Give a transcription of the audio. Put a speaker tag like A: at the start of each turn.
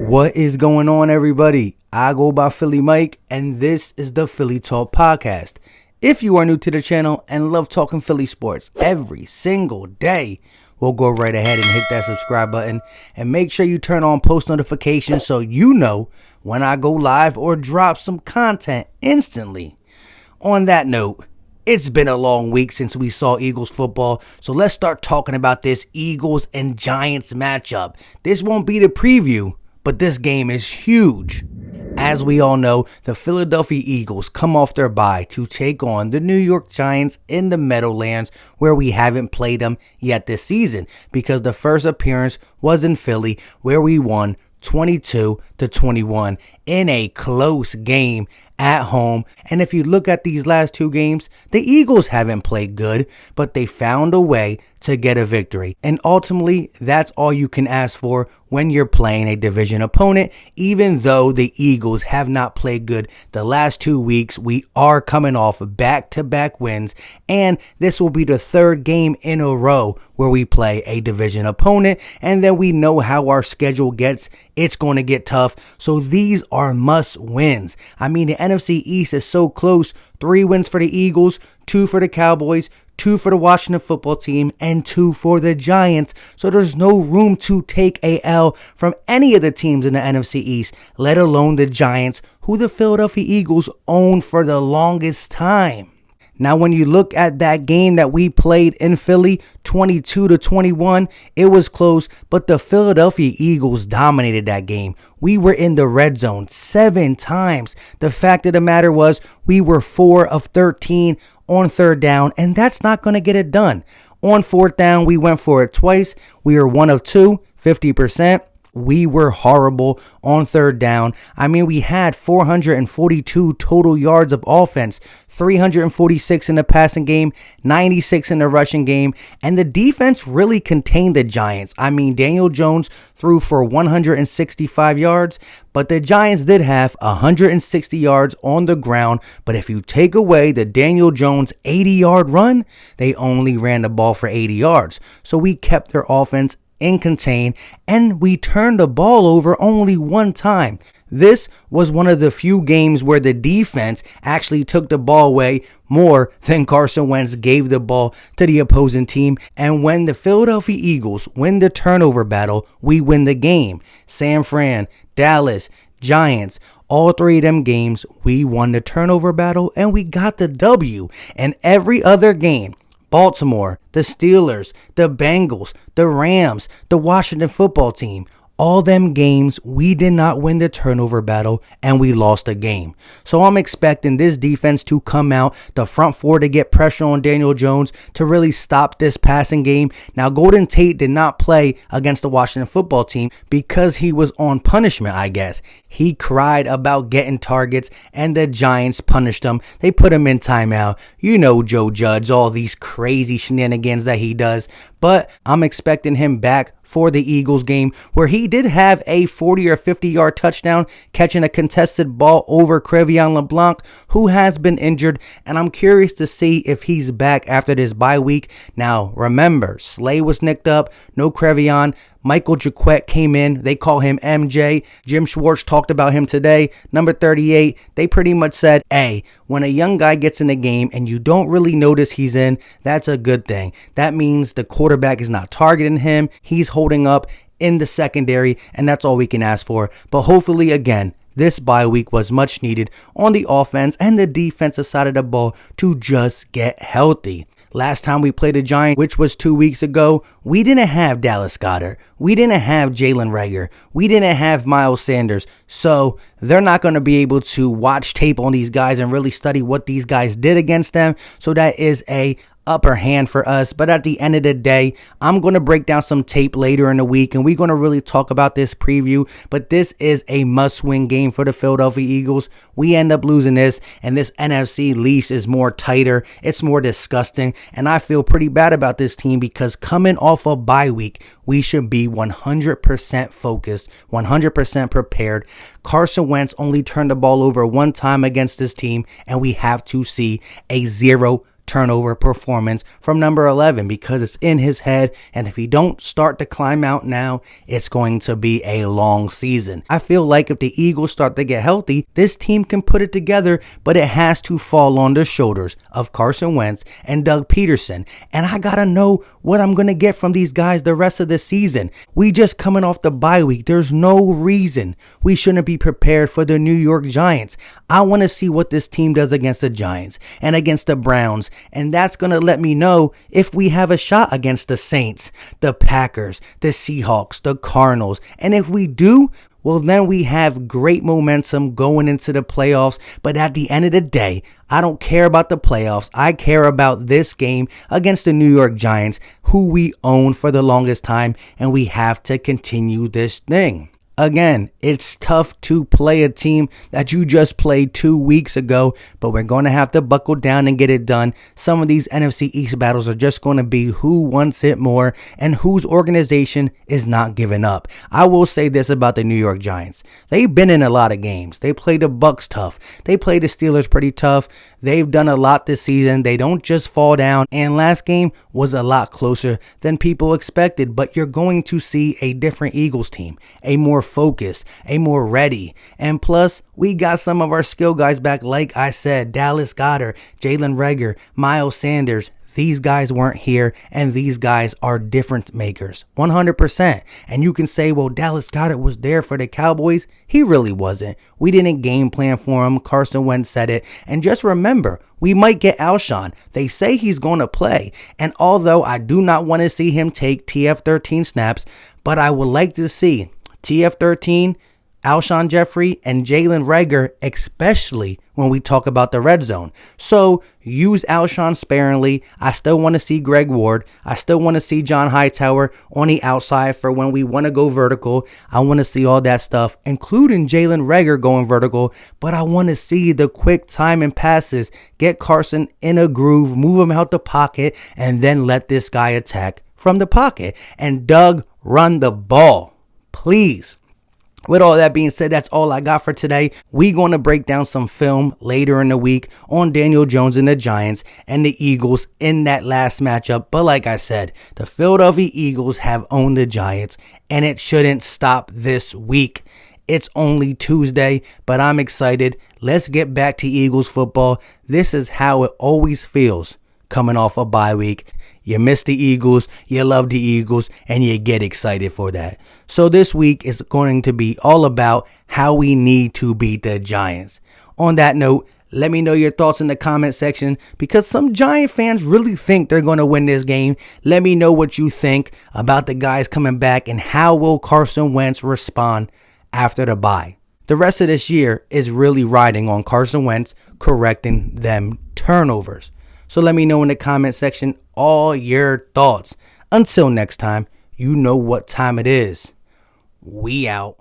A: What is going on, everybody? I go by Philly Mike, and this is the Philly Talk Podcast. If you are new to the channel and love talking Philly sports every single day, we'll go right ahead and hit that subscribe button and make sure you turn on post notifications so you know when I go live or drop some content instantly. On that note, it's been a long week since we saw Eagles football, so let's start talking about this Eagles and Giants matchup. This won't be the preview, but this game is huge. As we all know, the Philadelphia Eagles come off their bye to take on the New York Giants in the Meadowlands, where we haven't played them yet this season, because the first appearance was in Philly, where we won 22-21 in a close game at home. And if you look at these last two games, the Eagles haven't played good, but they found a way to get a victory. And ultimately, that's all you can ask for when you're playing a division opponent. Even though the Eagles have not played good the last 2 weeks, we are coming off back-to-back wins, and this will be the third game in a row where we play a division opponent. And then we know how our schedule gets. It's going to get tough. So these are must wins. I mean, the NFC East is so close. 3 wins for the Eagles, 2 for the Cowboys, 2 for the Washington football team, and 2 for the Giants. So there's no room to take a L from any of the teams in the NFC East, let alone the Giants, who the Philadelphia Eagles own for the longest time. Now, when you look at that game that we played in Philly, 22-21, it was close, but the Philadelphia Eagles dominated that game. We were in the red zone 7 times. The fact of the matter was we were 4 of 13 on third down, and that's not going to get it done. On fourth down, we went for it twice. We were 1 of 2, 50%. We were horrible on third down. I mean, we had 442 total yards of offense, 346 in the passing game, 96 in the rushing game, and the defense really contained the Giants. I mean, Daniel Jones threw for 165 yards, but the Giants did have 160 yards on the ground. But if you take away the Daniel Jones 80-yard run, they only ran the ball for 80 yards. So we kept their offense in contain, and we turned the ball over only 1 time. This was one of the few games where the defense actually took the ball away more than Carson Wentz gave the ball to the opposing team. And when the Philadelphia Eagles win the turnover battle, we win the game. San Fran, Dallas, Giants, all 3 of them games, we won the turnover battle and we got the W. And every other game, Baltimore, the Steelers, the Bengals, the Rams, the Washington football team, all them games, we did not win the turnover battle and we lost the game. So I'm expecting this defense to come out, the front 4 to get pressure on Daniel Jones to really stop this passing game. Now, Golden Tate did not play against the Washington football team because he was on punishment, I guess. He cried about getting targets and the Giants punished him. They put him in timeout. You know Joe Judge, all these crazy shenanigans that he does. But I'm expecting him back for the Eagles game, where he did have a 40 or 50 yard touchdown catching a contested ball over Crevion LeBlanc, who has been injured, and I'm curious to see if he's back after this bye week. Now, remember, Slay was nicked up, no Crevion. Michael Jaquette came in. They call him MJ. Jim Schwartz talked about him today. Number 38, they pretty much said, hey, when a young guy gets in the game and you don't really notice he's in, that's a good thing. That means the quarterback is not targeting him. He's holding up in the secondary, and that's all we can ask for. But hopefully, again, this bye week was much needed on the offense and the defensive side of the ball to just get healthy. Last time we played the Giants, which was 2 weeks ago, we didn't have Dallas Goedert. We didn't have Jalen Reagor. We didn't have Miles Sanders. So they're not going to be able to watch tape on these guys and really study what these guys did against them. So that is a upper hand for us. But at the end of the day, I'm going to break down some tape later in the week, and we're going to really talk about this preview. But this is a must-win game for the Philadelphia Eagles. We end up losing this, and this NFC leash is more tighter. It's more disgusting, and I feel pretty bad about this team because coming off a bye week, we should be 100% focused, 100% prepared. Carson Wentz only turned the ball over one time against this team, and we have to see a 0 turnover performance from number 11 because it's in his head, and if he don't start to climb out now, it's going to be a long season. I feel like if the Eagles start to get healthy, this team can put it together, but it has to fall on the shoulders of Carson Wentz and Doug Peterson, and I gotta know what I'm gonna get from these guys the rest of the season. We just coming off the bye week. There's no reason we shouldn't be prepared for the New York Giants. I want to see what this team does against the Giants and against the Browns, and that's going to let me know if we have a shot against the Saints, the Packers, the Seahawks, the Cardinals, and if we do, well, then we have great momentum going into the playoffs. But at the end of the day, I don't care about the playoffs. I care about this game against the New York Giants, who we own for the longest time, and we have to continue this thing. Again, it's tough to play a team that you just played 2 weeks ago, but we're going to have to buckle down and get it done. Some of these NFC East battles are just going to be who wants it more and whose organization is not giving up. I will say this about the New York Giants. They've been in a lot of games. They played the Bucs tough. They played the Steelers pretty tough. They've done a lot this season. They don't just fall down, and last game was a lot closer than people expected, but you're going to see a different Eagles team, a more focused, a more ready, and plus we got some of our skill guys back. Like I said, Dallas Goedert, Jalen Reagor, Miles Sanders. These guys weren't here, and these guys are difference makers, 100%. And you can say, well, Dallas Goedert was there for the Cowboys. He really wasn't. We didn't game plan for him. Carson Wentz said it. And just remember, we might get Alshon. They say he's going to play. And although I do not want to see him take TF13 snaps, but I would like to see TF13, Alshon Jeffrey, and Jalen Reagor, especially when we talk about the red zone. So use Alshon sparingly. I still want to see Greg Ward. I still want to see John Hightower on the outside for when we want to go vertical. I want to see all that stuff, including Jalen Reagor going vertical. But I want to see the quick time and passes, get Carson in a groove, move him out the pocket, and then let this guy attack from the pocket. And Doug, run the ball, please. With all that being said, that's all I got for today. We're going to break down some film later in the week on Daniel Jones and the Giants and the Eagles in that last matchup. But like I said, the Philadelphia Eagles have owned the Giants, and it shouldn't stop this week. It's only Tuesday, but I'm excited. Let's get back to Eagles football. This is how it always feels coming off a bye week. You miss the Eagles, you love the Eagles, and you get excited for that. So this week is going to be all about how we need to beat the Giants. On that note, let me know your thoughts in the comment section, because some Giant fans really think they're going to win this game. Let me know what you think about the guys coming back, and how will Carson Wentz respond after the bye. The rest of this year is really riding on Carson Wentz correcting them turnovers. So let me know in the comment section all your thoughts. Until next time, you know what time it is. We out.